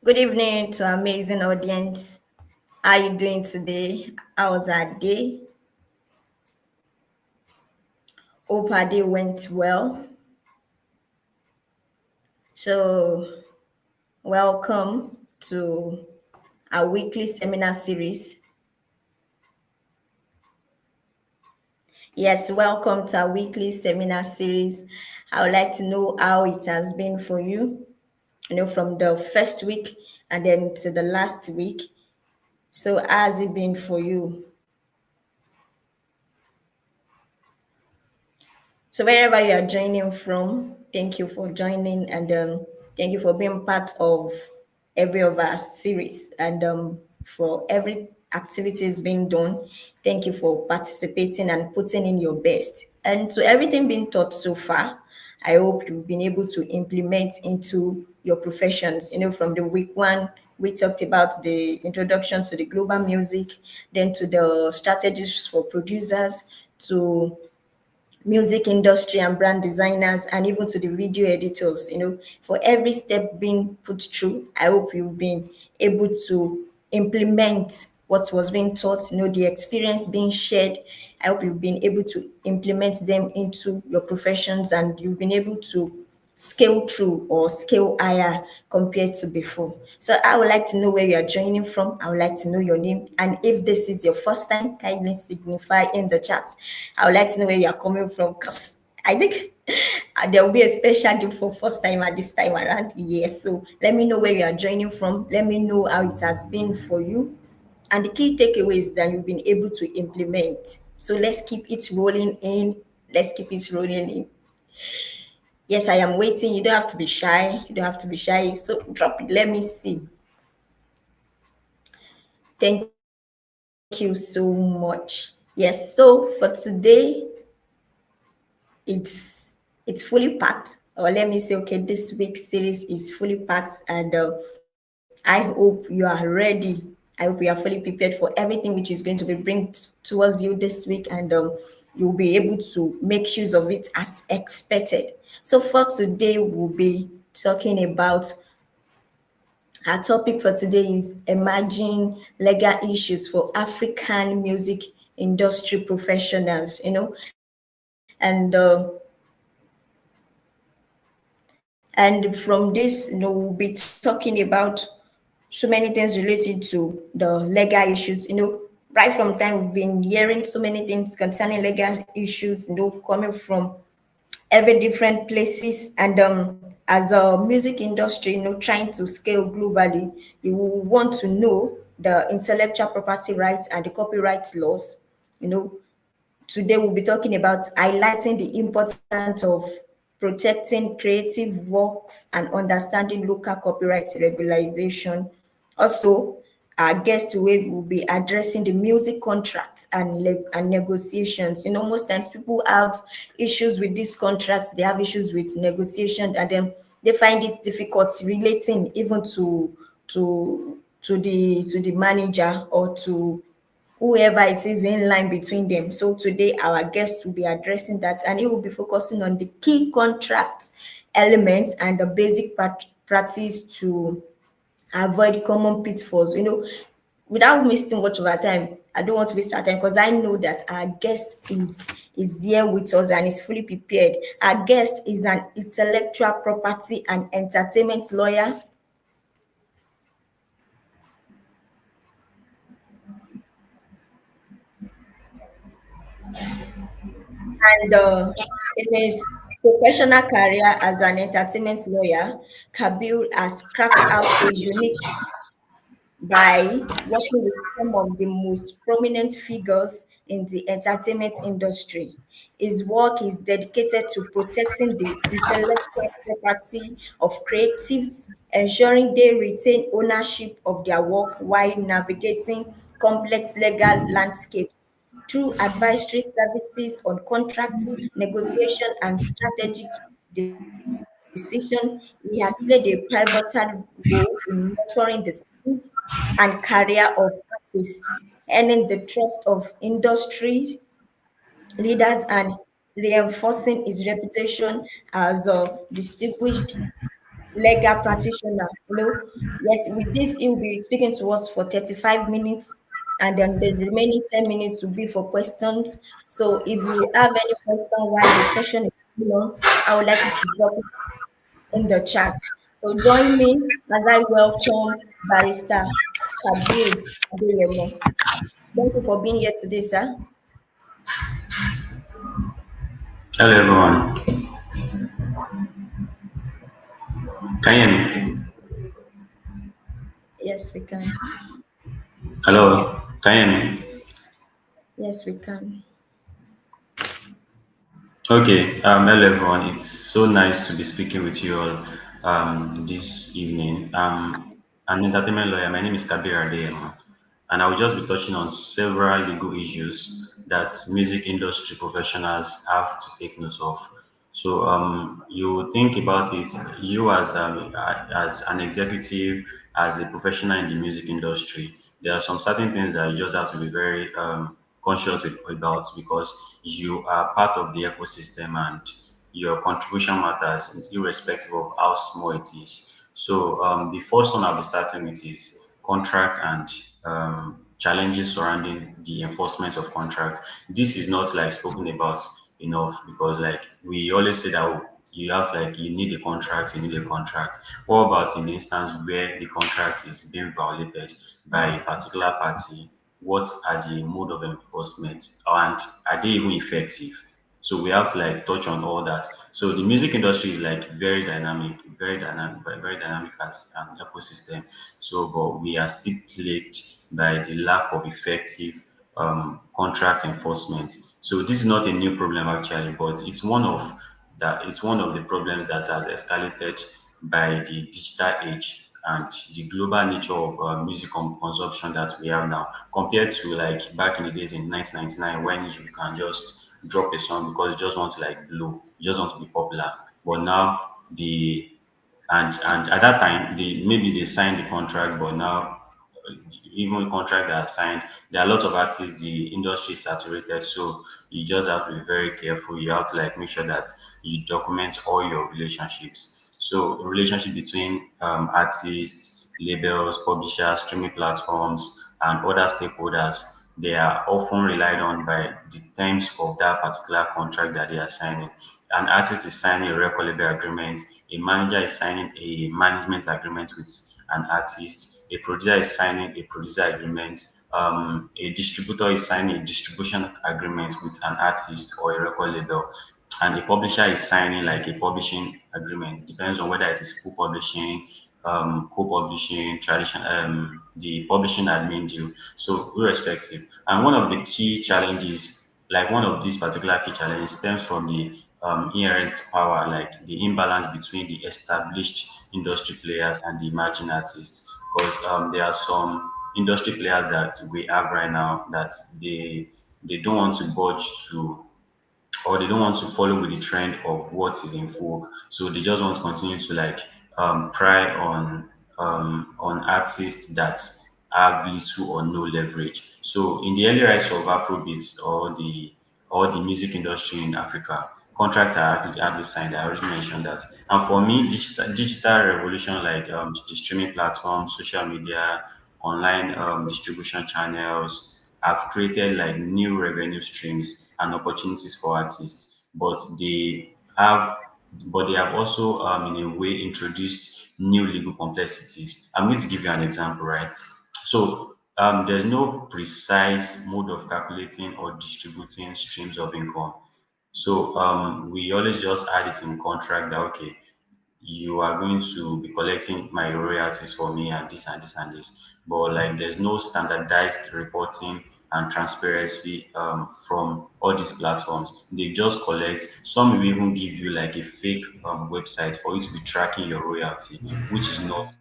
Good evening to our amazing audience. How are you doing today? How was our day? Hope our day went well. So, welcome to our weekly seminar series. Yes, welcome to our weekly seminar series. I would like to know how it has been for you, from the first week and then to the last week. So, how has it been for you? So wherever you are joining from, thank you for joining and thank you for being part of every of our series and for every activities being done. Thank you for participating and putting in your best. And to everything being taught so far, I hope you've been able to implement into your professions. From the week one, we talked about the introduction to the global music, then to the strategies for producers, to music industry and brand designers, and even to the video editors. For every step being put through, I hope you've been able to implement what was being taught, the experience being shared. I hope you've been able to implement them into your professions, and you've been able to scale through or scale higher compared to before. So I would like to know where you are joining from. I would like to know your name. And if this is your first time, kindly signify in the chat. I would like to know where you are coming from because I think there will be a special gift for first time at this time around. Yes. So let me know where you are joining from. Let me know how it has been for you. And the key takeaway is that you've been able to implement. So let's keep it rolling in. Let's keep it rolling in. Yes, I am waiting. You don't have to be shy. You don't have to be shy. So drop it. Let me see. Thank you so much. Yes, so for today, it's fully packed. Or let me say, okay, this week's series is fully packed, and I hope you are ready. I hope you are fully prepared for everything which is going to be bring towards you this week, and you'll be able to make use of it as expected. So for today, we'll be talking about our topic for today is emerging legal issues for African music industry professionals, and from this, we'll be talking about so many things related to the legal issues. Right from time we've been hearing so many things concerning legal issues, coming from every different places, and as a music industry, trying to scale globally, you will want to know the intellectual property rights and the copyright laws. Today we'll be talking about highlighting the importance of protecting creative works and understanding local copyright regularization. Also, our guest will be addressing the music contracts and negotiations. Most times people have issues with these contracts, they have issues with negotiation, and then they find it difficult relating even to the manager or to whoever it is in line between them. So today our guest will be addressing that, and he will be focusing on the key contract elements and the basic practice to avoid common pitfalls. Without wasting much of our time, I don't want to waste our time because I know that our guest is here with us and is fully prepared. Our guest is an intellectual property and entertainment lawyer, and in his professional career as an entertainment lawyer, Kabir has carved out a unique by working with some of the most prominent figures in the entertainment industry. His work is dedicated to protecting the intellectual property of creatives, ensuring they retain ownership of their work while navigating complex legal landscapes. Through advisory services on contracts, negotiation, and strategic decision, he has played a pivotal role in nurturing the skills and career of artists, earning the trust of industry leaders and reinforcing his reputation as a distinguished legal practitioner. Yes, with this, he'll be speaking to us for 35 minutes, and then the remaining 10 minutes will be for questions. So if you have any question while the session is going on, I would like you to drop it in the chat. So join me as I welcome Barrister Kabir Adeyemo. Thank you for being here today, sir. Hello everyone. Can you hear me? Yes, we can. Hello. Can you hear me? Yes, we can. Okay. Hello everyone. It's so nice to be speaking with you all this evening. An entertainment lawyer. My name is Kabir Adeyemo, and I will just be touching on several legal issues that music industry professionals have to take note of. So you think about it, you as an executive, as a professional in the music industry, there are some certain things that you just have to be very conscious about because you are part of the ecosystem and your contribution matters irrespective of how small it is. So the first one I'll be starting with is contract and challenges surrounding the enforcement of contract. This is not like spoken about enough because like we always say that oh, you need a contract, you need a contract. What about in the instance where the contract is being violated by a particular party? What are the mode of enforcement and are they even effective? So we have to like touch on all that. So the music industry is like very dynamic as an ecosystem. So, but we are still plagued by the lack of effective contract enforcement. So this is not a new problem actually, but it's one of the problems that has escalated by the digital age and the global nature of music consumption that we have now compared to like back in the days in 1999 when you can just drop a song because you just want to like blow, you just want to be popular. But now the and at that time they maybe they signed the contract, but now even contract that are signed, there are a lot of artists. The industry is saturated, so you just have to be very careful. You have to like make sure that you document all your relationships. So a relationship between artists, labels, publishers, streaming platforms, and other stakeholders, they are often relied on by the terms of that particular contract that they are signing. An artist is signing a record label agreement, a manager is signing a management agreement with an artist, a producer is signing a producer agreement, a distributor is signing a distribution agreement with an artist or a record label, and a publisher is signing like a publishing agreement. It depends on whether it is co-publishing, co-publishing, tradition, the publishing admin deal. So irrespective. And one of the key challenges, like one of these particular key challenges, stems from the inherent power, like the imbalance between the established industry players and the emerging artists. Because there are some industry players that we have right now that they don't want to budge to or they don't want to follow with the trend of what is in vogue. So they just want to continue to like pry on artists that have little or no leverage. So in the early rise of Afrobeats or the music industry in Africa, contracts are actually signed. I already mentioned that. And for me, digital revolution like the streaming platforms, social media, online distribution channels have created like new revenue streams and opportunities for artists, have but they have also in a way introduced new legal complexities. I'm going to give you an example, right? So there's no precise mode of calculating or distributing streams of income. So we always just add it in contract that okay, you are going to be collecting my royalties for me and this and this and this. But like there's no standardized reporting and transparency from all these platforms. They just collect. Some will even give you like a fake website for you to be tracking your royalty, which is not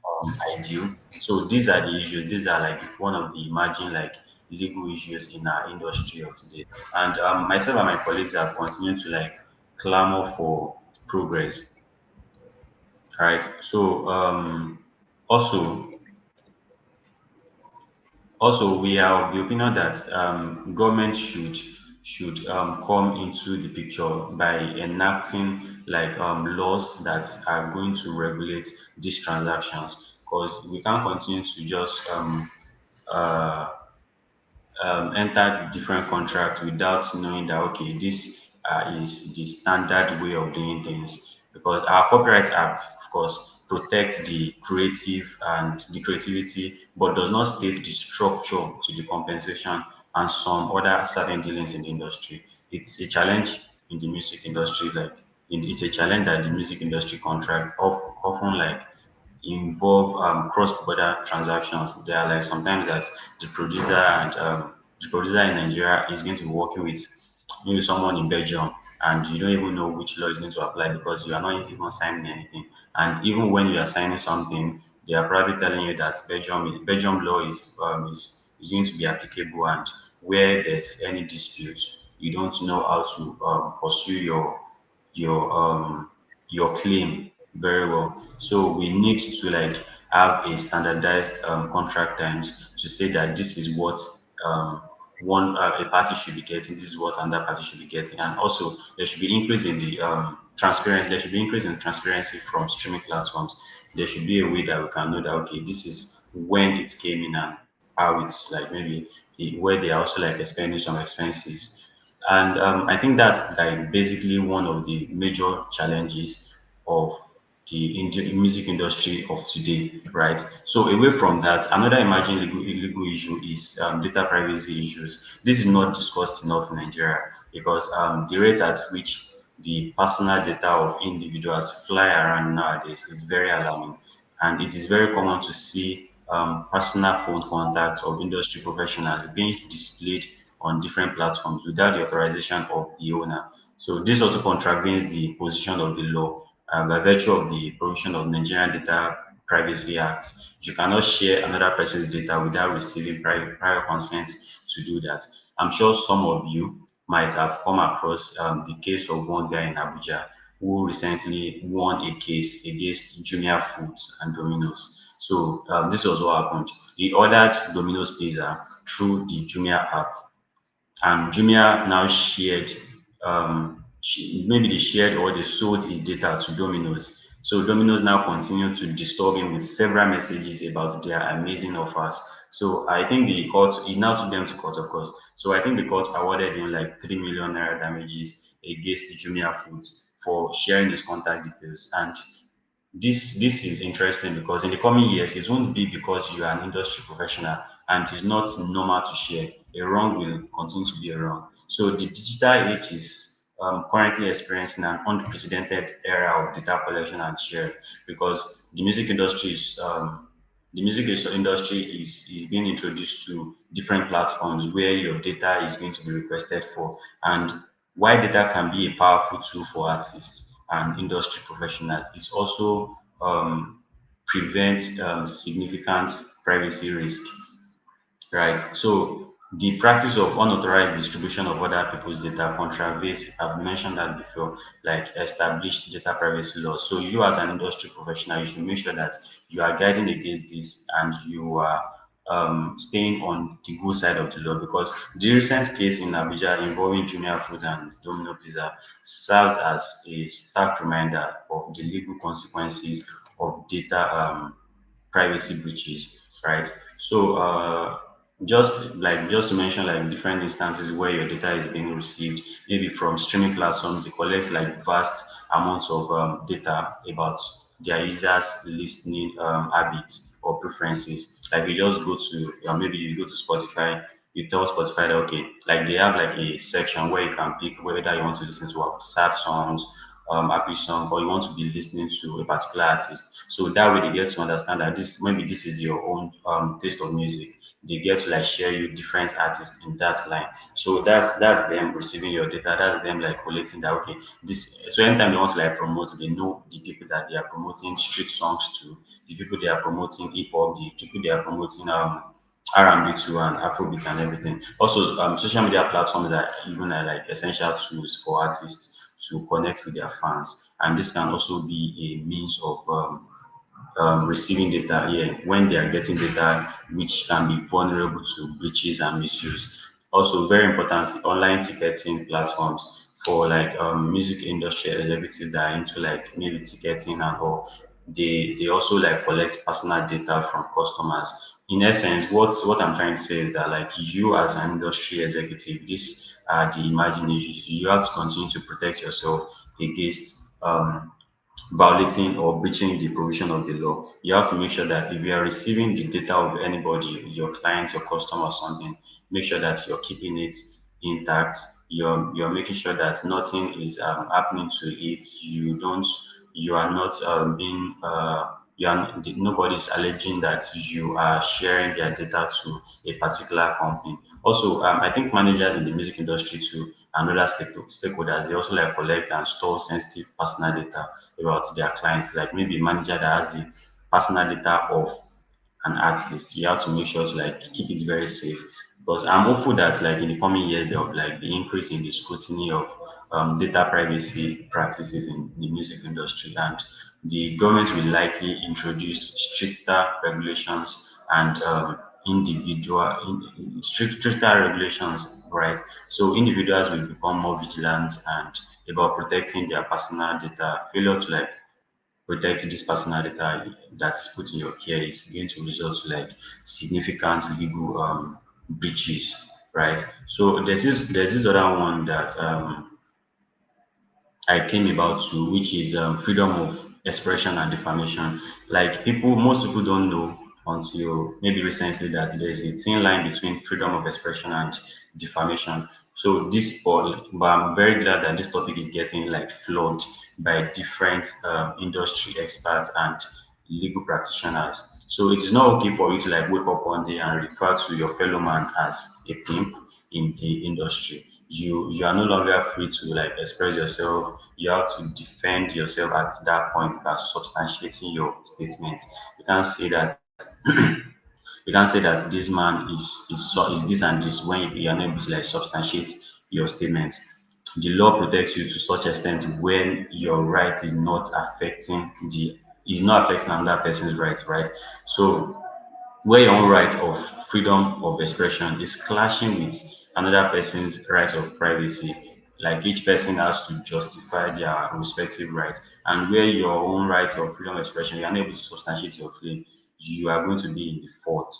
ideal. So these are the issues. These are like one of the emerging like legal issues in our industry of today. And myself and my colleagues have continued to like clamor for progress, right? So also also we are of the opinion that government should should come into the picture by enacting like laws that are going to regulate these transactions, because we can't continue to just uh, enter different contracts without knowing that okay, this is the standard way of doing things. Because our Copyright Act, of course, protects the creative and the creativity, but does not state the structure to the compensation and some other certain dealings in the industry. It's a challenge in the music industry, like it's a challenge that the music industry contract often like involve cross-border transactions. There are like sometimes that the producer in Nigeria is going to be working with maybe someone in Belgium, and you don't even know which law is going to apply because you are not even signing anything. And even when you are signing something, they are probably telling you that Belgium law is going to be applicable, and where there's any dispute, you don't know how to pursue your claim very well. So we need to like have a standardized contract terms to state that this is what um, one a party should be getting, this is what another party should be getting, and also there should be increase in the transparency. There should be increase in transparency from streaming platforms. There should be a way that we can know that okay, this is when it came in and how it's like maybe where they are also like expending some expenses. And I think that's like basically one of the major challenges of the music industry of today, right? So away from that, another emerging legal issue is data privacy issues. This is not discussed enough in Nigeria because the rate at which the personal data of individuals fly around nowadays is very alarming, and it is very common to see personal phone contacts of industry professionals being displayed on different platforms without the authorization of the owner. So this also contravenes the position of the law by virtue of the provision of Nigerian Data Privacy Act. You cannot share another person's data without receiving prior consent to do that. I'm sure some of you might have come across the case of one guy in Abuja who recently won a case against Jumia Foods and Domino's. So this was what happened. He ordered Domino's pizza through the Jumia app, and Jumia now shared, maybe they shared or they sold his data to Domino's. So Domino's now continued to disturb him with several messages about their amazing offers. So I think the court, he now took them to court, of course. So I think the court awarded him like 3 million naira damages against Jumia Foods for sharing his contact details. And this is interesting because in the coming years it won't be because you are an industry professional and it is not normal to share. A wrong will continue to be a wrong. So the digital age is currently experiencing an unprecedented era of data collection and share because the music industry is being introduced to different platforms where your data is going to be requested for. And while data can be a powerful tool for artists and industry professionals, it also prevents significant privacy risk, right? So the practice of unauthorized distribution of other people's data contravenes, I've mentioned that before, like established data privacy laws. So you as an industry professional, you should make sure that you are guiding against this and you are staying on the good side of the law, because the recent case in Abuja involving Jumia Food and Domino Pizza serves as a stark reminder of the legal consequences of data privacy breaches, right? So just to mention like different instances where your data is being received, maybe from streaming platforms, they collect like vast amounts of data about their users' listening habits or preferences. Like you just go to maybe you go to Spotify, you tell Spotify that okay, like they have like a section where you can pick whether you want to listen to sad songs, happy song, or you want to be listening to a particular artist. So that way they get to understand that this is your own taste of music. They get to like share you different artists in that line. So that's them receiving your data. That's them like collecting that okay. This so anytime they want to like promote, they know the people that they are promoting street songs to, the people they are promoting hip hop, the people they are promoting R&B to and Afrobeat and everything. Also, social media platforms are even like essential tools for artists to connect with their fans, and this can also be a means of receiving data, yeah, when they are getting data which can be vulnerable to breaches and misuse. Also, very important, online ticketing platforms for like music industry executives that are into like maybe ticketing and all. They also like collect personal data from customers. In essence, what I'm trying to say is that like you as an industry executive, these are the emerging issues. You have to continue to protect yourself against violating or breaching the provision of the law. You have to make sure that if you are receiving the data of anybody, your client, your customer, or something, make sure that you're keeping it intact. You're making sure that nothing is happening to it. You are not being you are nobody's alleging that you are sharing their data to a particular company. Also, I think managers in the music industry too and other stakeholders, they also like collect and store sensitive personal data about their clients. Like maybe a manager that has the personal data of an artist, you have to make sure to like keep it very safe. Because I'm hopeful that like in the coming years there will like be increase in the scrutiny of data privacy practices in the music industry, and the government will likely introduce stricter regulations and stricter regulations, right? So individuals will become more vigilant and about protecting their personal data. Failure to like protect this personal data that is put in your care is going to result to like significant legal breaches, right? So there's this other one that I came about to, which is freedom of expression and defamation. Like most people don't know until maybe recently that there's a thin line between freedom of expression and defamation. So but I'm very glad that this topic is getting like flogged by different industry experts and legal practitioners. So it is not okay for you to like wake up one day and refer to your fellow man as a pimp in the industry. You are no longer free to like express yourself. You have to defend yourself at that point by substantiating your statement. You can't say that you can't say that this man is this and this when you are not able to like substantiate your statement. The law protects you to such extent when your right is not affecting another person's right, right? So where your own right of freedom of expression is clashing with another person's right of privacy. Like each person has to justify their respective rights, and where your own right of freedom of expression, you are unable to substantiate your claim, you are going to be in the fault.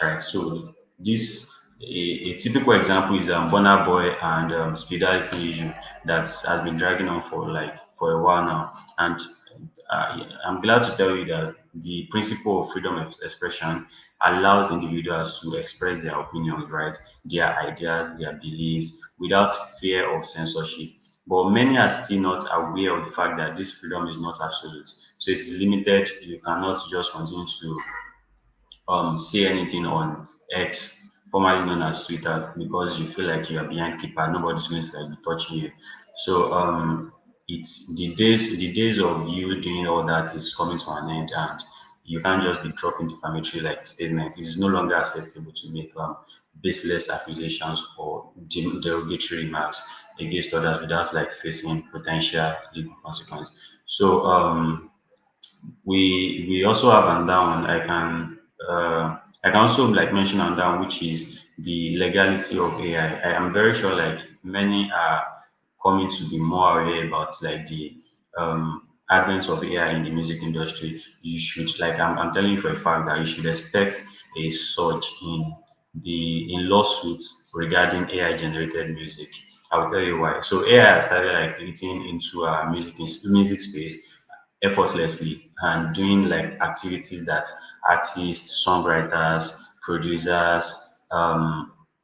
Right. So this a typical example is Burna Boy and Speedality issue that has been dragging on for a while now, and I'm glad to tell you that the principle of freedom of expression allows individuals to express their opinions, right, their ideas, their beliefs without fear of censorship. But many are still not aware of the fact that this freedom is not absolute. So it's limited. You cannot just continue to say anything on X, formerly known as Twitter, because you feel like you are behind keeper, nobody's going to like be touching you. So it's the days of you doing all that is coming to an end, and you can't just be dropping defamatory like statement. It is no longer acceptable to make baseless accusations or derogatory remarks against others without like facing potential legal consequence. So we also have another one. I can also like mention another one, which is the legality of AI. I am very sure like many are coming to be more aware about like the advent of AI in the music industry. You should like I'm telling you for a fact that you should expect a surge in lawsuits regarding AI generated music. I'll tell you why. So AI has started like creating into our music space effortlessly and doing like activities that artists, songwriters, producers,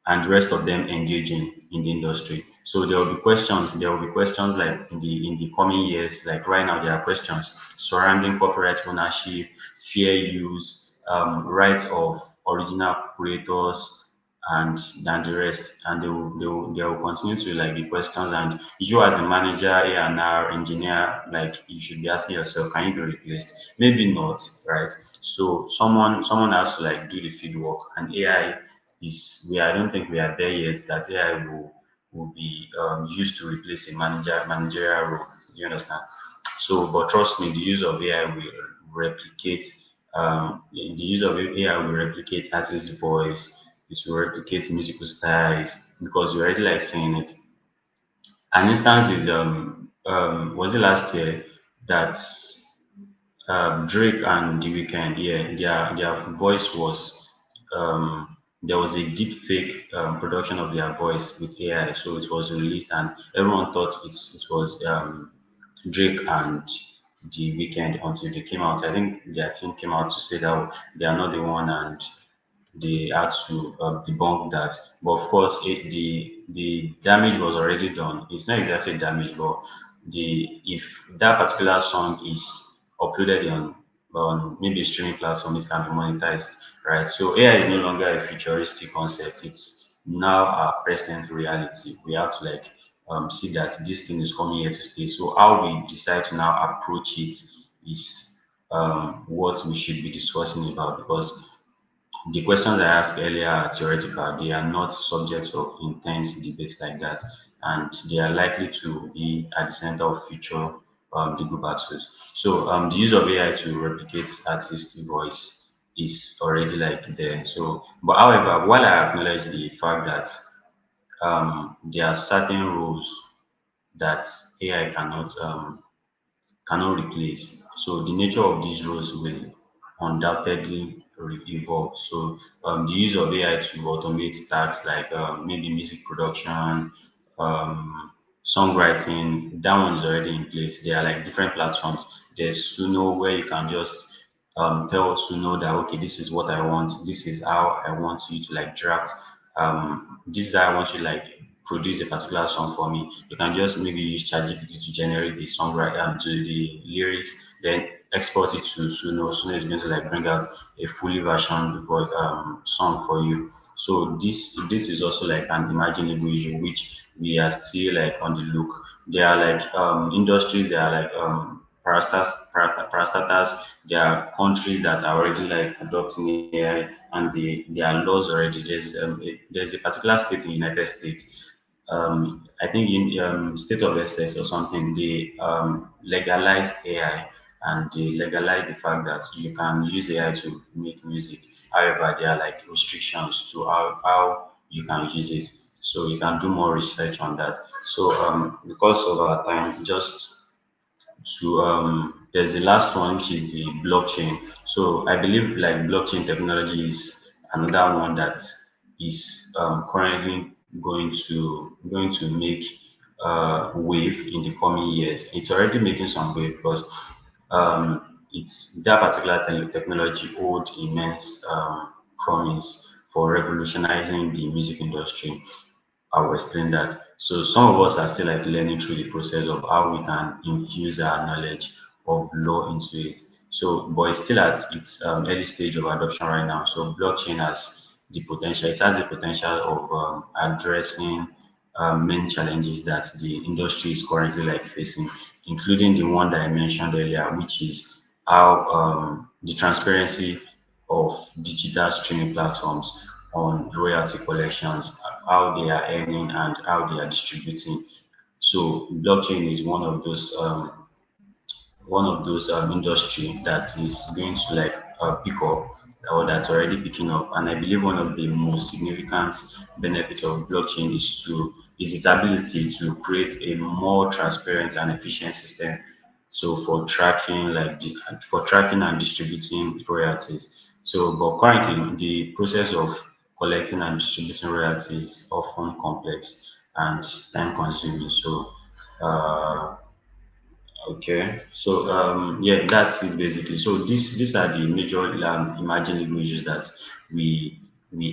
and the rest of them engaging in the industry. So there will be questions. There will be questions like in the coming years. Like right now, there are questions surrounding copyright ownership, fair use, rights of original creators, and the rest. And they will continue to like be questions. And you as a manager, A&R engineer, like you should be asking yourself, can you be replaced? Maybe not, right? So someone has to like do the field work, and AI is I don't think we are there yet that AI will be used to replace a managerial role. Do you understand? So, but trust me, the use of AI will replicate. The use of AI will replicate artist voice. It will replicate musical styles. because you're already like seeing it. An instance is was it last year that Drake and The Weeknd, yeah, their voice was there was a deep fake production of their voice with AI, so it was released and everyone thought it was Drake and The Weeknd until they came out. I think their team came out to say that they are not the one and they had to debunk that. But of course, the damage was already done. It's not exactly damage, but the if that particular song is uploaded on maybe a streaming platform, it can be monetized, right? So AI is no longer a futuristic concept. It's now our present reality. We have to like see that this thing is coming here to stay. So how we decide to now approach it is what we should be discussing about because the questions I asked earlier are theoretical. They are not subjects of intense debate like that, and they are likely to be at the center of future legal battles. So the use of AI to replicate artist voice is already like there. So, but however, while I acknowledge the fact that there are certain rules that AI cannot replace. So the nature of these roles will undoubtedly evolve. So the use of AI to automate tasks like maybe music production, um, songwriting, that one is already in place. There are like different platforms. There's Suno where you can just tell Suno that okay, this is what I want. This is how I want you to like draft. This is how I want you to like produce a particular song for me. You can just maybe use ChatGPT to generate the songwriter to the lyrics, then export it to Suno. Suno is going to like bring out a fully version song for you. So this is also like an imaginable issue which we are still like on the look. There are like industries, there are like parastatals, there are countries that are already like adopting AI and there are laws already. There's a particular state in the United States I think in state of Essex or something, they legalized AI and they legalized the fact that you can use AI to make music. However, there are like restrictions to how you can use it. So you can do more research on that. So because of our time, just to there's the last one which is the blockchain. So I believe like blockchain technology is another one that is currently going to make wave in the coming years. It's already making some wave because it's that particular technology hold immense promise for revolutionizing the music industry. I will explain that. So some of us are still like learning through the process of how we can infuse our knowledge of law into it. So, but it's still at its early stage of adoption right now. So blockchain has the potential. It has the potential of addressing many challenges that the industry is currently like facing, including the one that I mentioned earlier, which is how the transparency of digital streaming platforms on royalty collections, how they are earning and how they are distributing. So blockchain is one of those industry that is going to like pick up or that's already picking up. And I believe one of the most significant benefits of blockchain is its ability to create a more transparent and efficient system. So for tracking and distributing royalties. So, but currently the process of collecting and distributing royalties is often complex and time consuming. So okay, so yeah, that's it basically. So these are the major imaginable issues that we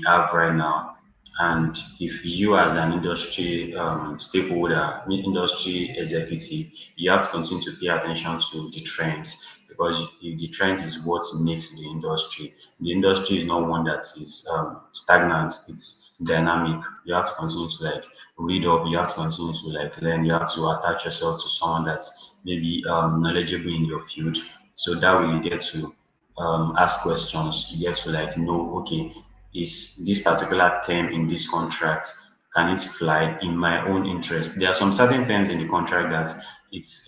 have right now. And if you as an industry stakeholder, industry executive, you have to continue to pay attention to the trends because the trend is what makes the industry. The industry is not one that is stagnant. It's dynamic. You have to continue to like read up. You have to continue to like learn. You have to attach yourself to someone that's maybe knowledgeable in your field. So that way you get to ask questions. You get to like know, okay, is this particular term in this contract can it fly in my own interest? There are some certain terms in the contract that it's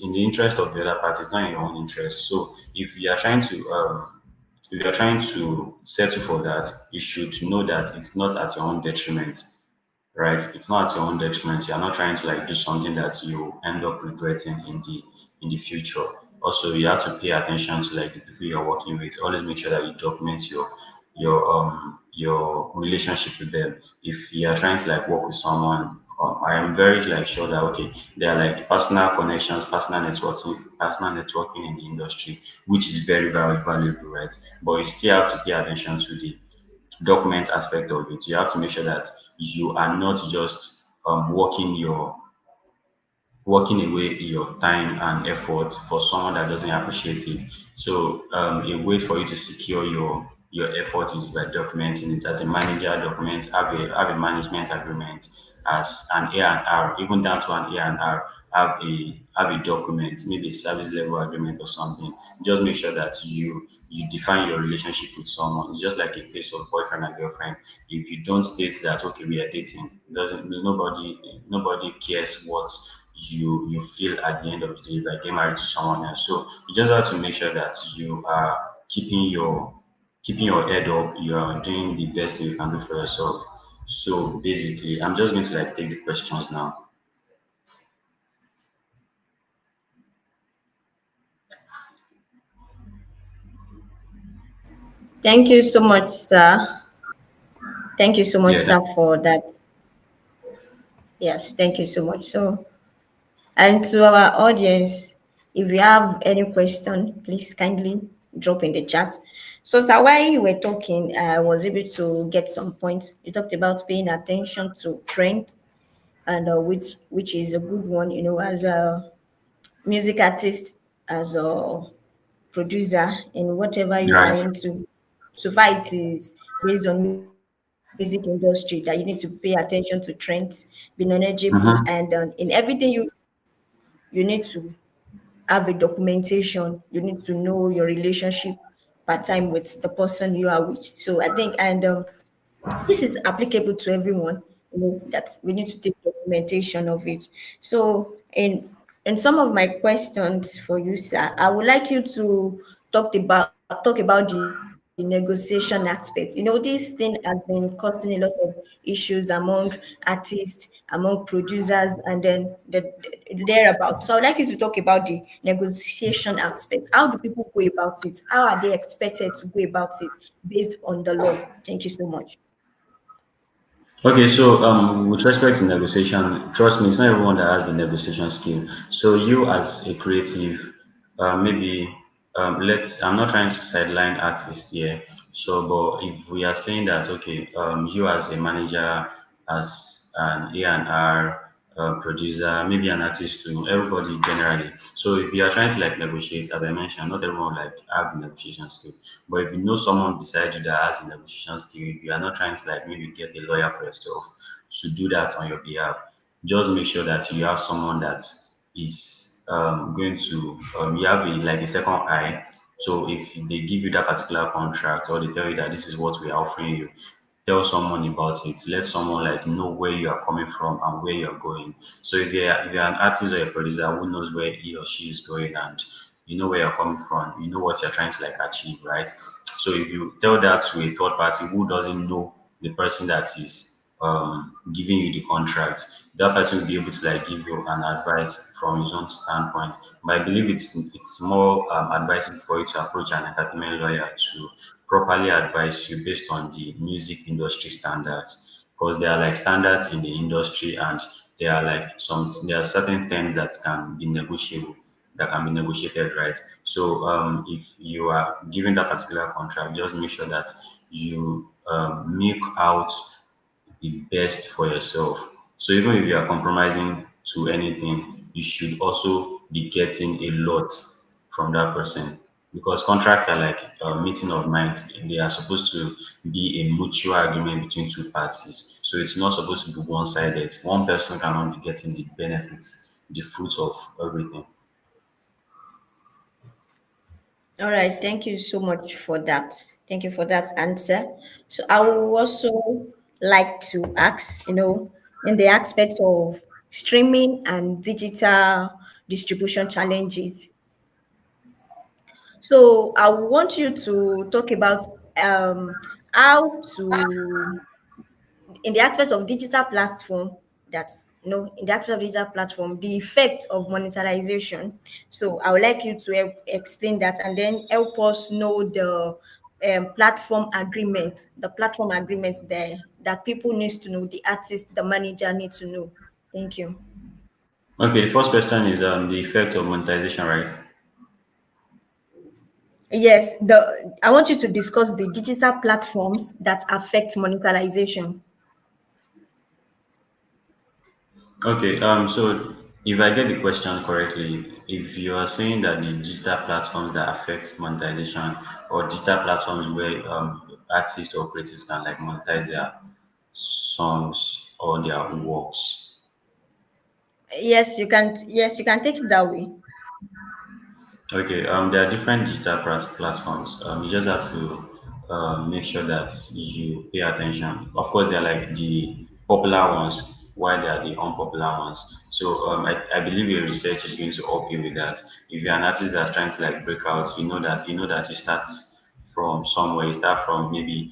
in the interest of the other party, it's not in your own interest. So if you are trying to settle for that, you should know that it's not at your own detriment. right? It's not at your own detriment. You're not trying to like do something that you end up regretting in the future. Also, you have to pay attention to like the people you're working with. Always make sure that you document your relationship with them. If you are trying to like work with someone, I am very like sure that okay, there are like personal connections, personal networking in the industry, which is very, very valuable, right? But you still have to pay attention to the document aspect of it. You have to make sure that you are not just working away your time and effort for someone that doesn't appreciate it. So a way for you to secure your effort is by documenting it as a manager. Document have a management agreement as an A&R, even down to an A&R. Have a document, maybe a service level agreement or something. Just make sure that you define your relationship with someone. It's just like a case of boyfriend and girlfriend. If you don't state that okay we are dating, doesn't nobody cares what you feel at the end of the day by getting married to someone else. So you just have to make sure that you are keeping your head up, you are doing the best thing you can do for yourself. So basically, I'm just going to like take the questions now. Thank you so much, sir. Thank you so much, Yeah. sir, for that. Yes, thank you so much. So, and to our audience, if you have any question, please kindly drop in the chat. So, sir, while you were talking, I was able to get some points. You talked about paying attention to trends, and which is a good one. You know, as a music artist, as a producer, in whatever you are Right. into. So far, it is based on music industry that you need to pay attention to trends, be knowledgeable, and Mm-hmm. in everything you need to have a documentation. You need to know your relationship part time with the person you are with. So I think, and this is applicable to everyone, you know, that we need to take documentation of it. So in some of my questions for you, sir, I would like you to talk about the negotiation aspects. You know, this thing has been causing a lot of issues among artists, among producers, and then thereabout. So I would like you to talk about the negotiation aspect. How do people go about it? How are they expected to go about it based on the law? Thank you so much. Okay, so with respect to negotiation, trust me, it's not everyone that has the negotiation skill. So you as a creative, maybe let's. I'm not trying to sideline artists here. So, but if we are saying that, okay, you as a manager, as an A&R producer, maybe an artist too, everybody generally. So if you are trying to like negotiate, as I mentioned, not everyone like have the negotiation skill. But if you know someone beside you that has a negotiation skill, if you are not trying to like maybe get a lawyer for yourself to do that on your behalf, just make sure that you have someone that is going to you have like a second eye. So if they give you that particular contract or they tell you that this is what we are offering you, tell someone about it. Let someone like know where you are coming from and where you're going. So if you're an artist or a producer who knows where he or she is going and you know where you're coming from, you know what you're trying to like achieve, right? So if you tell that to a third party who doesn't know the person that is giving you the contract, that person will be able to like give you an advice from his own standpoint. But I believe it's more advisable for you to approach an entertainment lawyer to properly advise you based on the music industry standards, because there are like standards in the industry and there are certain things that can be negotiated, right? So if you are given that particular contract, just make sure that you make out the best for yourself. So even if you are compromising to anything, you should also be getting a lot from that person, because contracts are like a meeting of minds. They are supposed to be a mutual agreement between two parties. So it's not supposed to be one-sided. One person cannot be getting the benefits, the fruits of everything. All right, thank you so much for that. Thank you for that answer. So I will also like to ask, you know, in the aspect of streaming and digital distribution challenges. So I want you to talk about um, how to in the aspect of digital platform, that in the aspect of digital platform, the effect of monetization. So I would like you to explain that, and then help us know the platform agreement there that people needs to know, the artist, the manager needs to know. Thank you. Okay, the first question is the effect of monetization, right? Yes, the I want you to discuss the digital platforms that affect monetization. Okay, so if I get the question correctly, if you are saying that the digital platforms that affect monetization or digital platforms where artists or creators can like monetize their songs or their works. Yes, you can take it that way. Okay, there are different digital platforms. You just have to make sure that you pay attention. Of course, they are like the popular ones, while they are the unpopular ones. So I believe your research is going to help you with that. If you're an artist that's trying to like break out, you start from somewhere. You start from maybe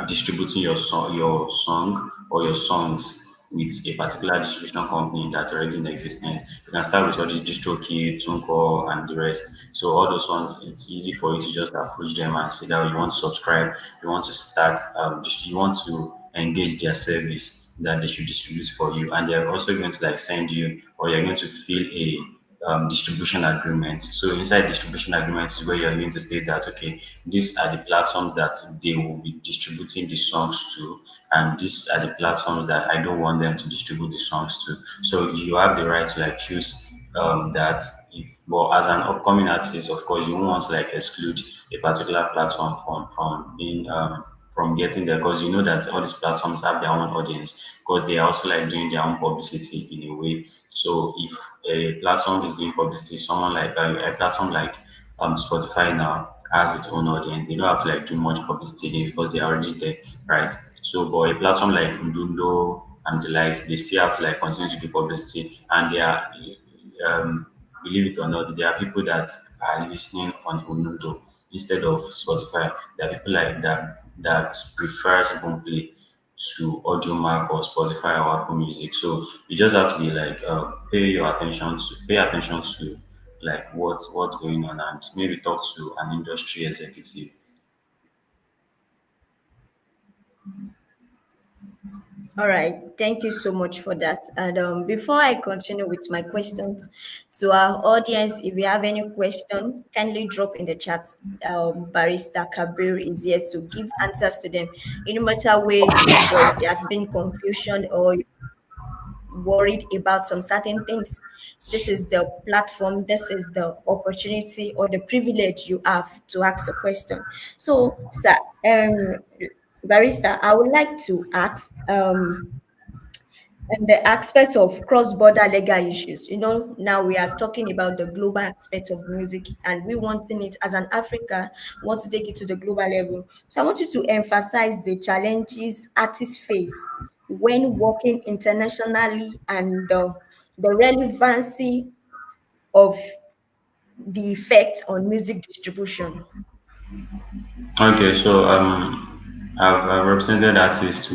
distributing your song or your songs with a particular distribution company that's already in existence. You can start with all these DistroKid, TuneCore, and the rest. So all those ones, it's easy for you to just approach them and say that you want to subscribe, you want to start, you want to engage their service that they should distribute for you, and they're also going to like send you, or you're going to fill a distribution agreement. So inside distribution agreement is where you're going to state that okay, these are the platforms that they will be distributing the songs to, and these are the platforms that I don't want them to distribute the songs to. So you have the right to like choose that. But as an upcoming artist, of course, you won't want to like exclude a particular platform from being from getting there, because you know that all these platforms have their own audience, because they are also like doing their own publicity in a way. So if a platform is doing publicity, someone like a platform like Spotify now has its own audience. They don't have to like do much publicity because they're already there, right? So, but a platform like Ndundo and the likes, they still have to like continue to do publicity, and they are, believe it or not, there are people that are listening on Unundo instead of Spotify. There are people like that prefers Boomplay to Audiomack or Spotify or Apple Music. So you just have to be like pay attention to like what's going on, and maybe talk to an industry executive. All right, thank you so much for that. And before I continue with my questions to our audience, if you have any question, kindly drop in the chat. Barista Kabir is here to give answers to them. In no matter way there's been confusion or worried about some certain things, this is the platform, this is the opportunity or the privilege you have to ask a question. So, sir, Barista, I would like to ask. And the aspect of cross-border legal issues. Now we are talking about the global aspect of music, and we wanting it as an African, want to take it to the global level. So I want you to emphasize the challenges artists face when working internationally, and the relevancy of the effect on music distribution. Okay, so I've represented artists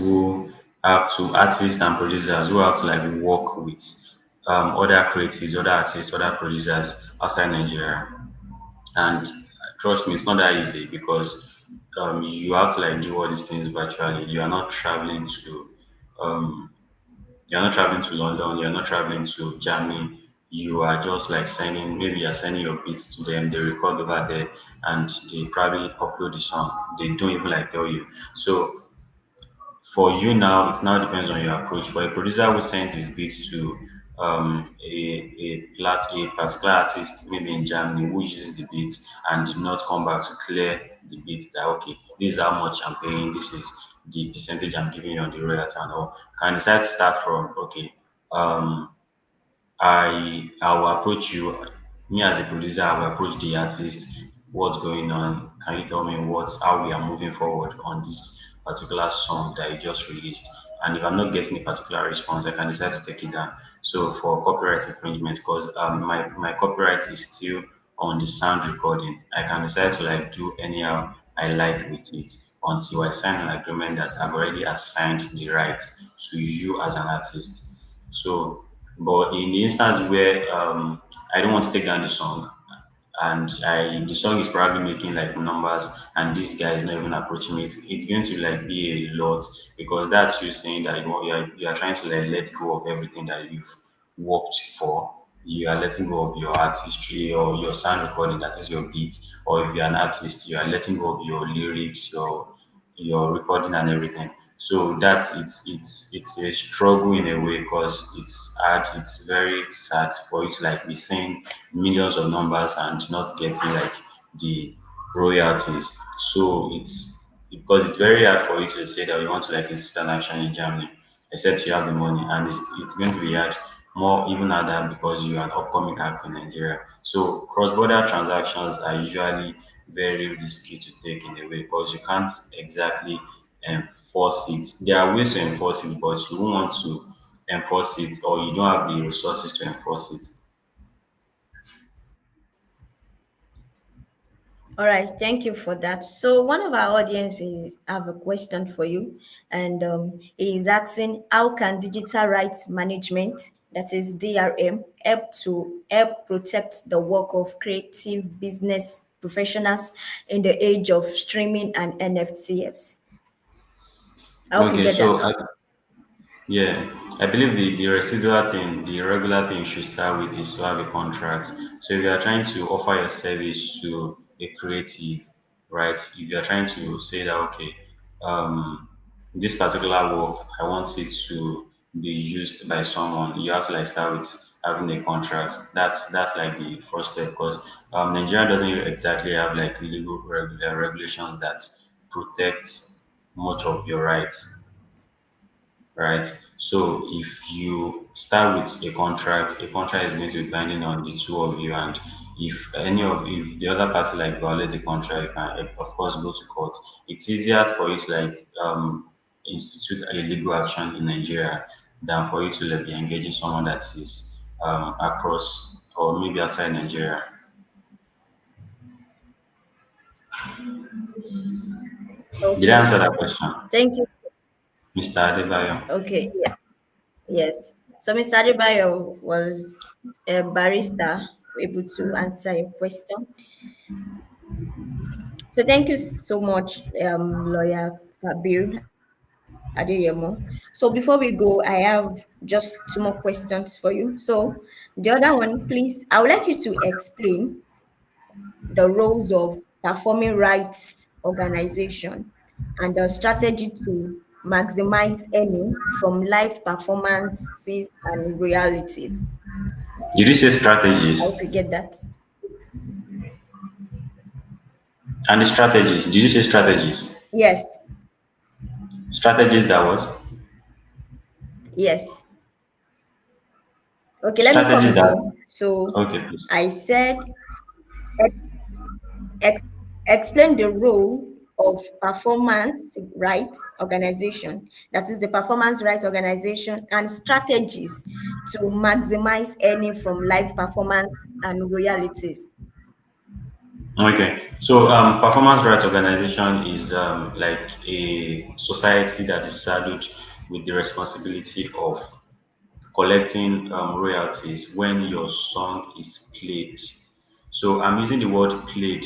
and producers who have to like work with other creatives, other artists, other producers outside Nigeria. And trust me, it's not that easy, because you have to like do all these things virtually. Um, you're not traveling to London, you're not traveling to Germany. You are just like maybe you're sending your beats to them, they record over there, and they probably upload the song. They don't even like tell you. So for you now, it now depends on your approach. For a producer who sends his beats to a particular artist, maybe in Germany, who uses the beats and did not come back to clear the beats that okay, this is how much I'm paying, this is the percentage I'm giving you on the royalty and all, can decide to start from okay, um I will approach you. Me as a producer, I will approach the artist. What's going on? Can you tell me how we are moving forward on this particular song that you just released? And if I'm not getting a particular response, I can decide to take it down. So for copyright infringement, because my copyright is still on the sound recording, I can decide to like do anyhow I like with it. until I sign an agreement that I've already assigned the rights to you as an artist. So, but in the instance where I don't want to take down the song, and the song is probably making like numbers, and this guy is not even approaching me, it's going to like be a lot, because that's you saying that you are trying to like let go of everything that you've worked for. You are letting go of your artistry or your sound recording, that is your beat. Or if you're an artist, you are letting go of your lyrics, your recording and everything. So that's it's a struggle in a way, because it's hard. It's very sad for you to like be saying millions of numbers and not getting like the royalties. So it's because it's very hard for you to say that you want to like institute an action in Germany, except you have the money, and it's going to be hard, more even harder, because you are an upcoming act in Nigeria. So cross-border transactions are usually very risky to take in a way, because you can't exactly enforce it. There are ways to enforce it, but you won't want to enforce it, or you don't have the resources to enforce it. All right, thank you for that. So one of our audiences have a question for you, and he is asking, how can digital rights management, that is DRM, help protect the work of creative business professionals in the age of streaming and NFTs? I hope you Okay, get so that. yeah, I believe the residual thing, the regular thing you should start with is to have a contract. So if you are trying to offer your service to a creative, right? If you are trying to say that, okay, this particular work, I want it to be used by someone, you have to like start with having a contract. That's like the first step, because Nigeria doesn't exactly have like legal regulations that protect much of your rights, right? So if you start with a contract is going to be binding on the two of you, and if the other party like violate the contract, you can of course go to court. It's easier for you to like institute a legal action in Nigeria than for you to like be engaging someone that is across or maybe outside Nigeria. Did I Okay, answer that question, thank you. Mr. Adebayo? Okay, yeah, yes. So Mr. Adebayo was a barrister able to answer your question. So thank you so much, lawyer Kabir Adeyemo. So before we go, I have just two more questions for you. So the other one, please, I would like you to explain the roles of performing rights organization and the strategy to maximize earning from live performances and royalties. Did you say I strategies? hope you get that. And the strategies, did you say strategies? Yes, Strategies that was? yes. Okay, let me come Strategies that, again. So okay, please. I said ex- explain the role of performance rights organization, that is the performance rights organization, and strategies to maximize earning from live performance and royalties. Okay, so performance rights organization is like a society that is saddled with the responsibility of collecting royalties when your song is played. So I'm using the word played,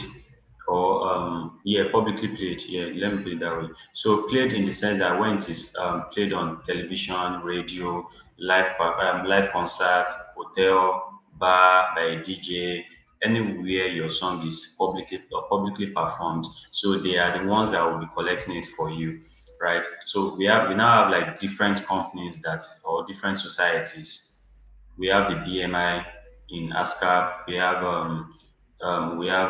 or yeah, publicly played. Yeah, let me put it that way. So played in the sense that when it is played on television, radio, live concert, hotel, bar, by a DJ, anywhere your song is publicly performed. So they are the ones that will be collecting it for you, right? So we now have like different companies that, or different societies. We have the BMI in ASCAP. We have BMI.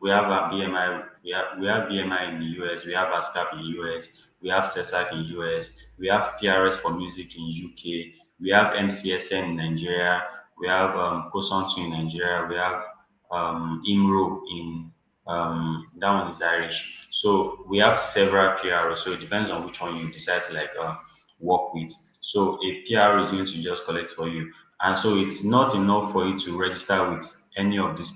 We have BMI in the US. We have ASCAP in US. We have CESAC in US. We have PRS for music in UK. We have MCSN in Nigeria. We have COSON2 in Nigeria. We have IMRO in that one is Irish. So we have several PROs. So it depends on which one you decide to like work with. So a PR is going to just collect for you. And so it's not enough for you to register with any of these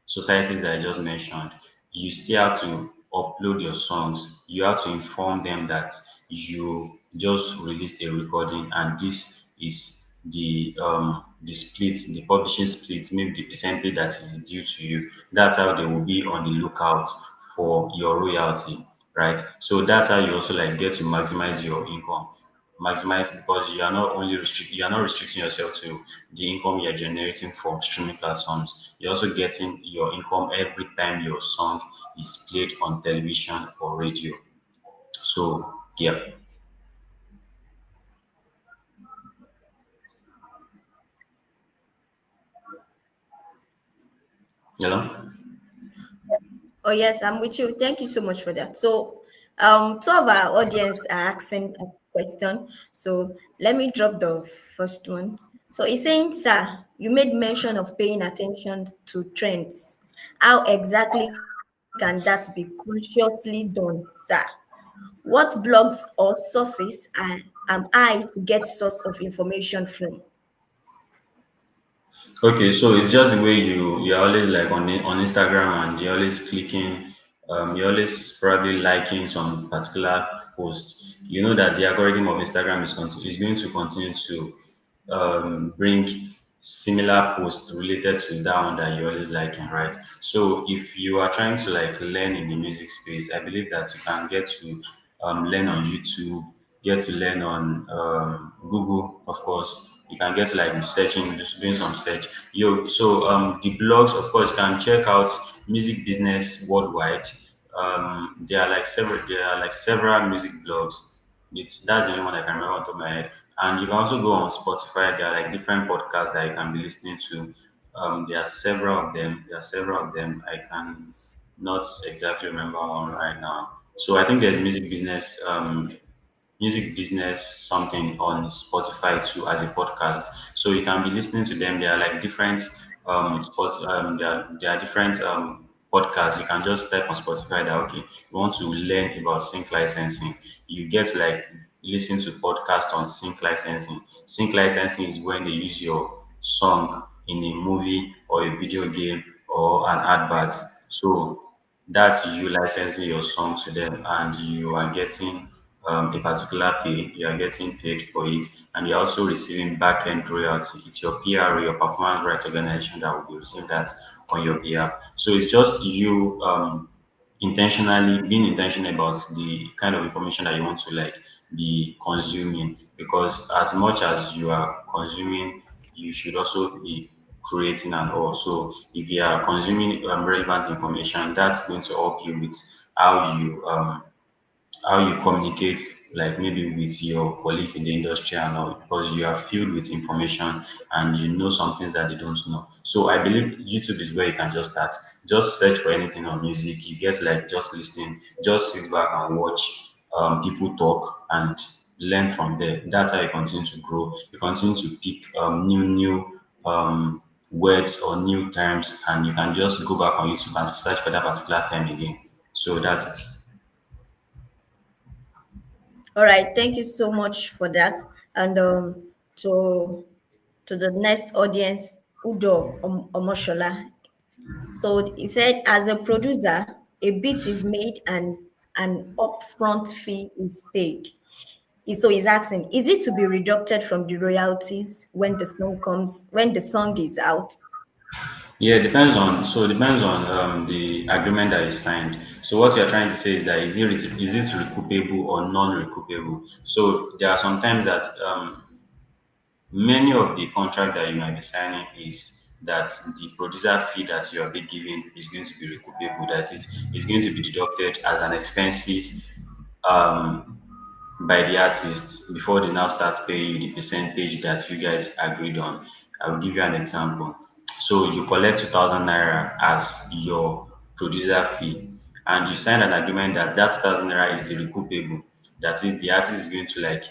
societies that I just mentioned. You still have to upload your songs, you have to inform them that you just released a recording and this is the split, the publishing split, maybe the percentage that is due to you. That's how they will be on the lookout for your royalty, right? So that's how you also like get to maximize your income. Maximize because you are not restricting yourself to the income you're generating from streaming platforms. You're also getting your income every time your song is played on television or radio. So yeah. Hello? Oh yes, I'm with you. Thank you so much for that. So, two of our audience are asking a question. So let me drop the first one. So he's saying, "Sir, you made mention of paying attention to trends. How exactly can that be consciously done, sir? What blogs or sources am I to get source of information from?" Okay, so it's just the way you're always like on Instagram and you're always clicking, you're always probably liking some particular post. You know that the algorithm of Instagram is going to continue to bring similar posts related to that one that you're always liking, right? So if you are trying to like learn in the music space, I believe that you can get to learn on YouTube, get to learn on Google, of course. You can get to like searching, just doing some search. The blogs, of course, you can check out music business worldwide. There are like several music blogs. That's the only one I can remember on top of my head. And you can also go on Spotify. There are like different podcasts that you can be listening to. There are several of them. There are several of them. I can not exactly remember one right now. So I think there's music business something on Spotify too as a podcast. So you can be listening to them. There are like different there are different podcasts. You can just type on Spotify that okay, you want to learn about sync licensing. You get to like listen to podcast on sync licensing. Sync licensing is when they use your song in a movie or a video game or an advert. So that's you licensing your song to them and you are getting a particular pay, you are getting paid for it, and you're also receiving back-end royalty. It's your PRO, your performance rights organization that will be receiving that on your behalf. So it's just you intentionally being intentional about the kind of information that you want to like be consuming because as much as you are consuming you should also be creating and also if you are consuming relevant information that's going to help you with how you um, how you communicate like maybe with your colleagues in the industry and all because you are filled with information and you know some things that they don't know. So I believe YouTube is where you can just start. Just search for anything on music. You get like just listen, just sit back and watch people talk and learn from there. That's how you continue to grow. You continue to pick new words or new terms and you can just go back on YouTube and search for that particular term again. So that's it. All right, thank you so much for that. And to to the next audience, Udo Omoshola. So he said, as a producer, a beat is made and an upfront fee is paid. So he's asking, is it to be deducted from the royalties when the song is out? Yeah, it depends on the agreement that is signed. So what you're trying to say is that is it recoupable or non-recoupable? So there are some times that many of the contract that you might be signing is that the producer fee that you are being given is going to be recoupable. That is going to be deducted as an expenses um, by the artist before they now start paying you the percentage that you guys agreed on. I will give you an example. So you collect 2,000 naira as your producer fee, and you sign an agreement that that 2,000 naira is recoupable. That is, the artist is going to like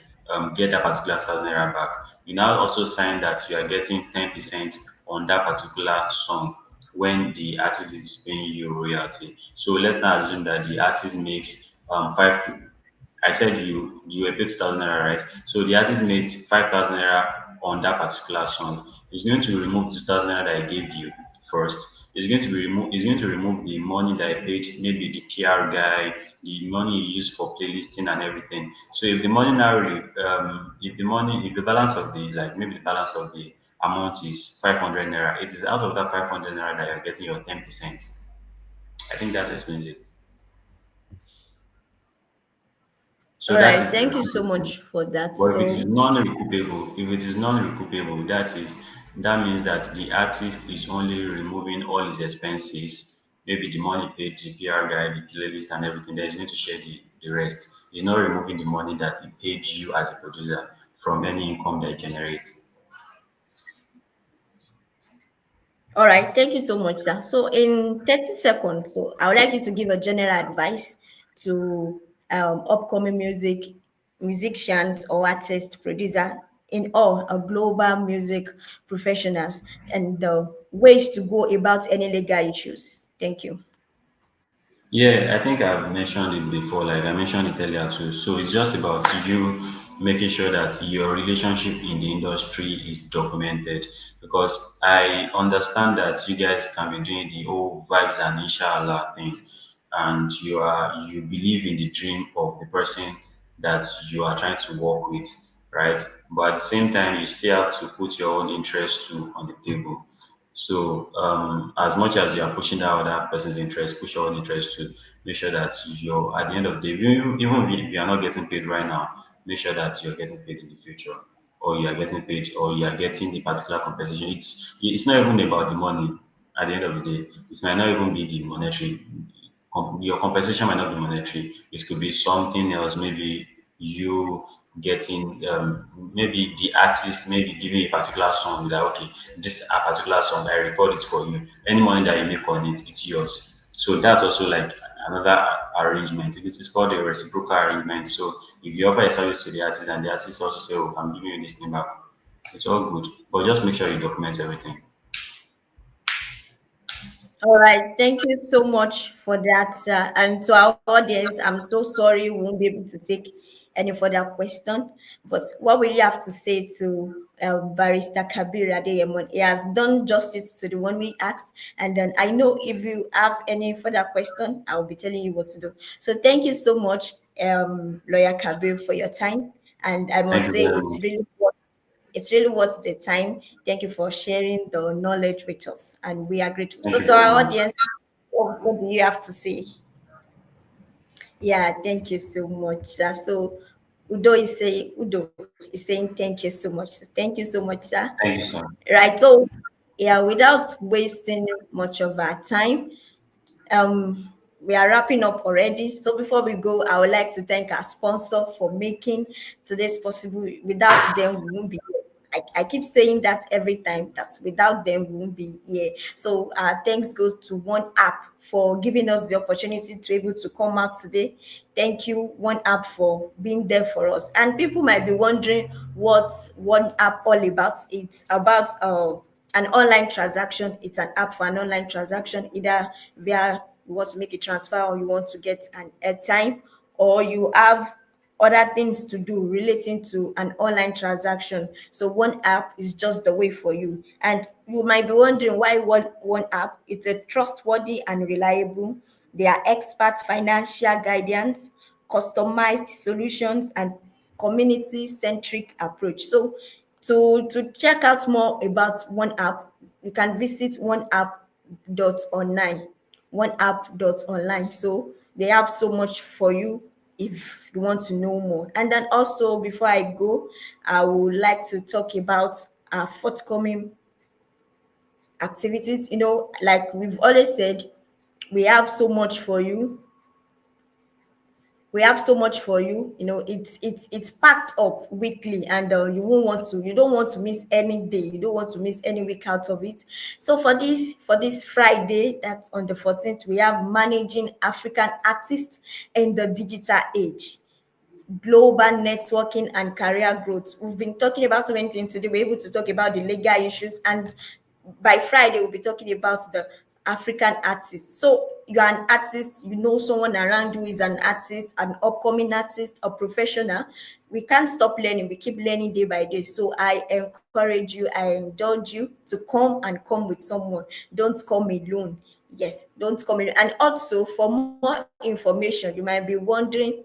get that particular 2,000 naira back. You now also sign that you are getting 10% on that particular song when the artist is paying you royalty. So let's now assume that the artist makes five I said you were paid 2,000 naira, right? So the artist made 5,000 naira on that particular song. He's going to remove the 2,000 naira that I gave you first. It's going to remove the money that I paid, maybe the PR guy, the money you use for playlisting and everything. So if the money now, if the balance of the like maybe the balance of the amount is 500 naira, it is out of that 500 naira that you're getting your 10%. I think that's expensive. All So that right, is thank you so recoupable. much for that. But if it is So, non-recoupable, that means that the artist is only removing all his expenses, maybe the money paid to the PR guy, the playlist and everything, that is going to share the rest. He's not removing the money that he paid you as a producer from any income that he generates. all right, thank you so much, sir. So, in 30 seconds, so I would like you to give a general advice to upcoming musicians or artist producer in all global music professionals and the ways to go about any legal issues. Thank you. Yeah, I think I've mentioned it before, like I mentioned it earlier too. So it's just about you making sure that your relationship in the industry is documented, because I understand that you guys can be doing the whole vibes and inshallah things, and you believe in the dream of the person that you are trying to work with, right? But at the same time, you still have to put your own interest too on the table. So, as much as you are pushing that other person's interest, push your own interest to make sure that you're at the end of the day, even if you are not getting paid right now, make sure that you're getting paid in the future, or you are getting paid, or you are getting the particular compensation. It's not even about the money. At the end of the day, it might not even be the monetary. Your compensation might not be monetary. It could be something else. Maybe you getting maybe the artist maybe giving a particular song that okay, this a particular song I record it for you. Any money that you make on it, it's yours. So that's also like another arrangement. It's called a reciprocal arrangement. So if you offer a service to the artist and the artist also say, oh, I'm giving you this thing back, it's all good. But just make sure you document everything. All right, thank you so much for that. And to our audience, I'm so sorry we won't be able to take any further question. But what we really have to say to Barrister Kabir Adeyemon, he has done justice to the one we asked. And then I know if you have any further question, I'll be telling you what to do. So thank you so much, Lawyer Kabir, for your time. And I Thank must you say, very much. it's really worth the time. Thank you for sharing the knowledge with us, and we are grateful. Thank So, you to very our much. audience, what do you have to say? Yeah, thank you so much, sir. So, Udo is saying thank you so much. So thank you so much, sir. Thank you, sir. Right. So, yeah, without wasting much of our time, we are wrapping up already. So before we go, I would like to thank our sponsor for making today's possible. Without them, we won't be here. I keep saying that every time, that without them we won't be here. So thanks goes to One App for giving us the opportunity to able to come out today. Thank you, One App, for being there for us. And people might be wondering what One App all about. It's about an online transaction. It's an app for an online transaction, either via you want to make a transfer or you want to get an airtime, or you have other things to do relating to an online transaction. So one app is just the way for you. And you might be wondering why one app. It's a trustworthy and reliable. They are expert financial guidance, customized solutions, and community-centric approach. So to check out more about one app, you can visit oneapp.online. Oneapp.online. So they have so much for you if you want to know more. And then also, before I go, I would like to talk about our forthcoming activities. Like we've always said, we have so much for you. We have so much for you. It's packed up weekly, and you don't want to miss any day. You don't want to miss any week out of it. So for this Friday, that's on the 14th, we have managing African artists in the digital age, global networking and career growth. We've been talking about so many things today. We're able to talk about the legal issues, and by Friday we'll be talking about the African artists. So you are an artist, you know someone around you is an artist, an upcoming artist, a professional, we can't stop learning. We keep learning day by day. So I encourage you, I indulge you to come with someone. Don't come alone. Yes, don't come alone. And also, for more information, you might be wondering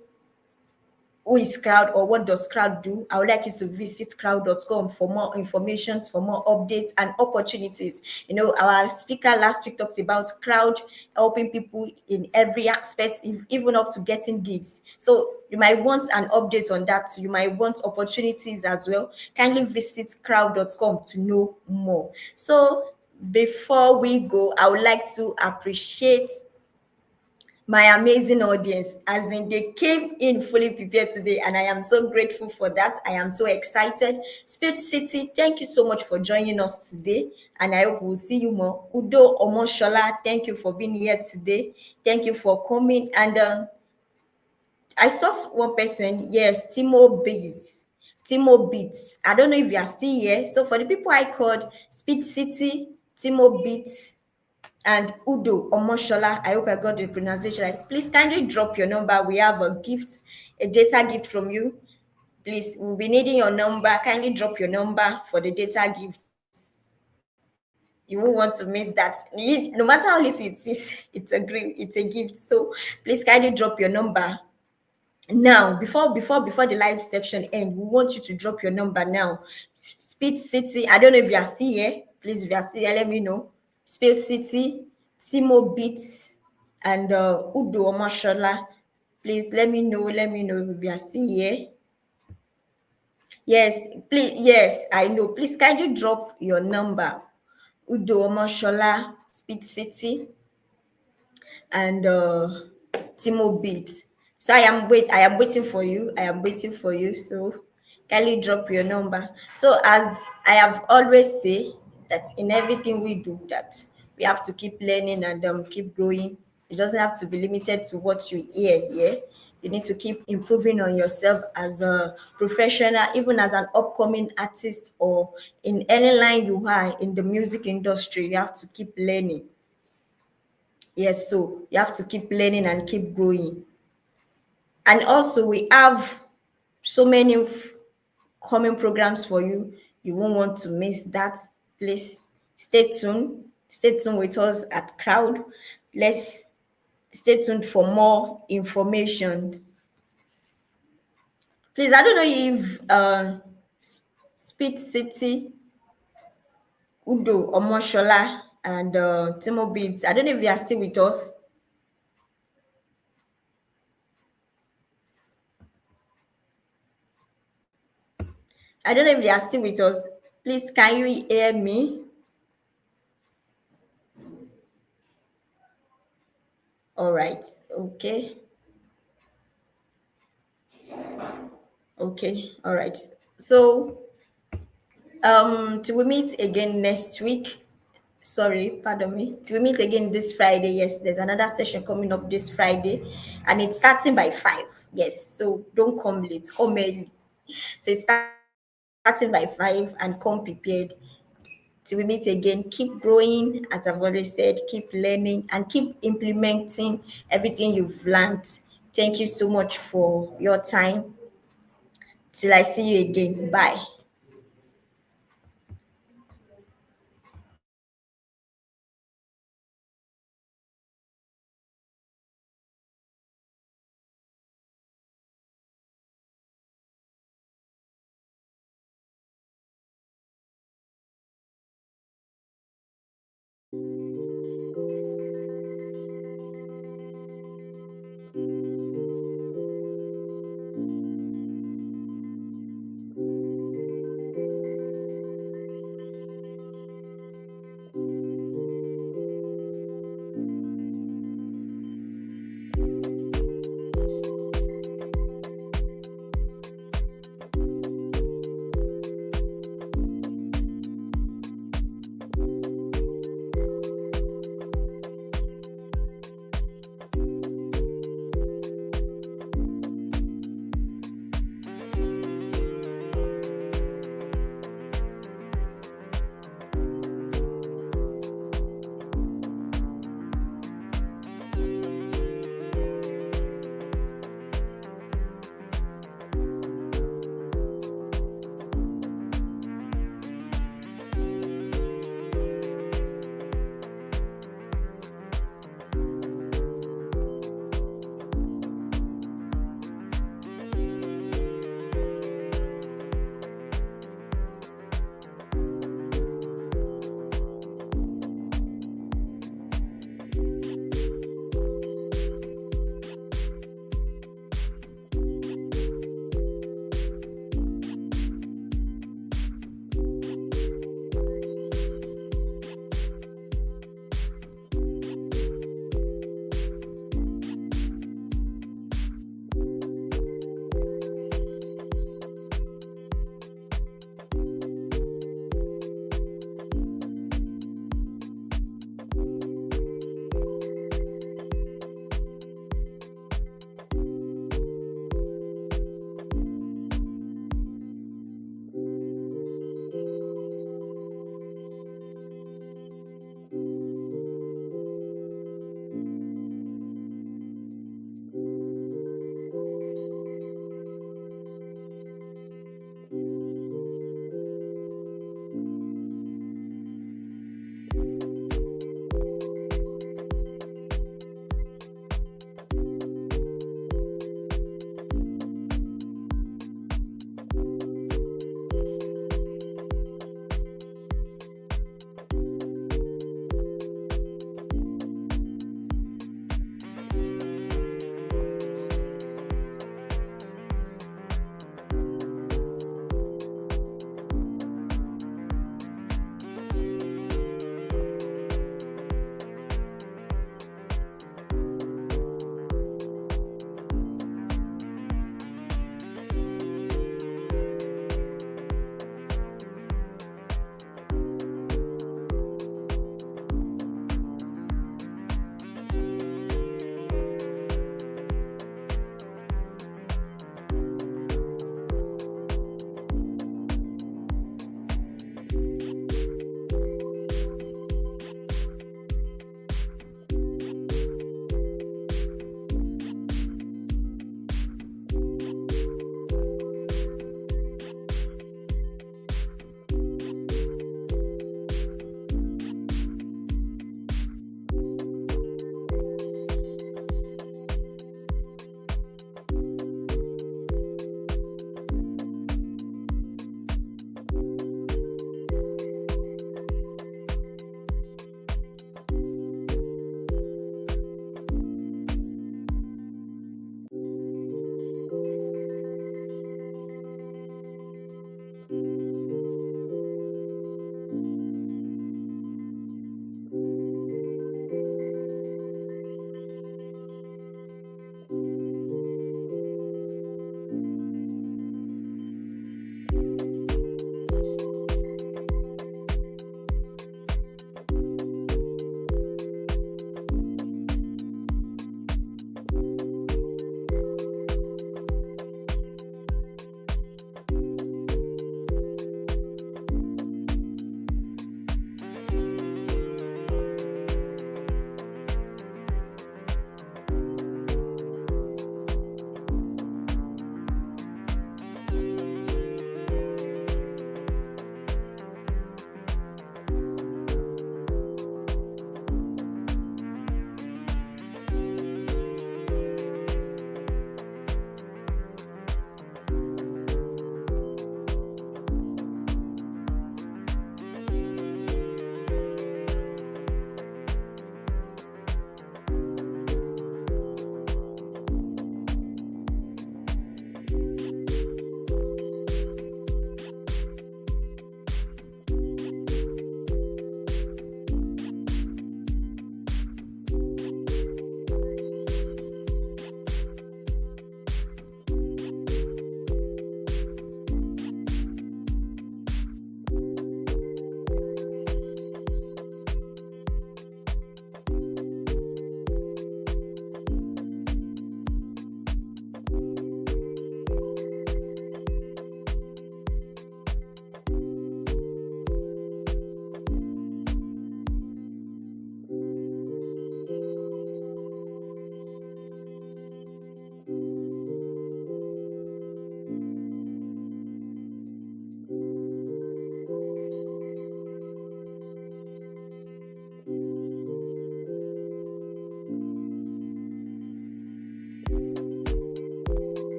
who is Crowd or what does Crowd do. I would like you to visit crowd.com for more information, for more updates and opportunities. You know, our speaker last week talked about Crowd helping people in every aspect, even up to getting gigs. So you might want an update on that. You might want opportunities as well. Kindly visit crowd.com to know more. So before we go, I would like to appreciate my amazing audience, as in they came in fully prepared today, and I am so grateful for that. I am so excited. Spirit City, thank you so much for joining us today, and I hope we'll see you more. Udo Omoshola, thank you for being here today. Thank you for coming. And I saw one person, yes, Timo Beats. I don't know if you are still here. So for the people I called, Speed City, Timo Beats, and Udo Omoshola, I hope I got the pronunciation right. Please kindly drop your number. We have a gift, a data gift from you. Please, we'll be needing your number. Kindly drop your number for the data gift. You won't want to miss that. No matter how little it is, it's a gift. So please kindly drop your number now, before the live section end. We want you to drop your number now. Speed City, I don't know if you are still here. Please, if you are still here, let me know. Speed City, Timo Beats, and Udo Omashola. Please let me know. Let me know if you are still here. Yes, please. Yes, I know. Please kindly drop your number. Udo Omashola, Speed City, and Timo Beat. So I am waiting for you. I am waiting for you. So kindly drop your number. So as I have always say that in everything we do, that we have to keep learning and keep growing. It doesn't have to be limited to what you hear here. You need to keep improving on yourself as a professional, even as an upcoming artist, or in any line you are in the music industry. You have to keep learning. Yes, so you have to keep learning and keep growing. And also, we have so many coming programs for you. You won't want to miss that. Please stay tuned. Stay tuned with us at Crowd. Let's stay tuned for more information. Please, I don't know if Speed City, Udo Omoshola, and Timo Beats, I don't know if you are still with us. I don't know if you are still with us. Please, can you hear me? All right. Okay. Okay. All right. So, till we meet again next week. Sorry, pardon me. Till we meet again this Friday. Yes, there's another session coming up this Friday, and it's starting by 5. Yes. So don't come late. Come early. So it's starting by 5 and come prepared. Till we meet again, keep growing, as I've already said, keep learning and keep implementing everything you've learned. Thank you so much for your time. Till I see you again. Bye.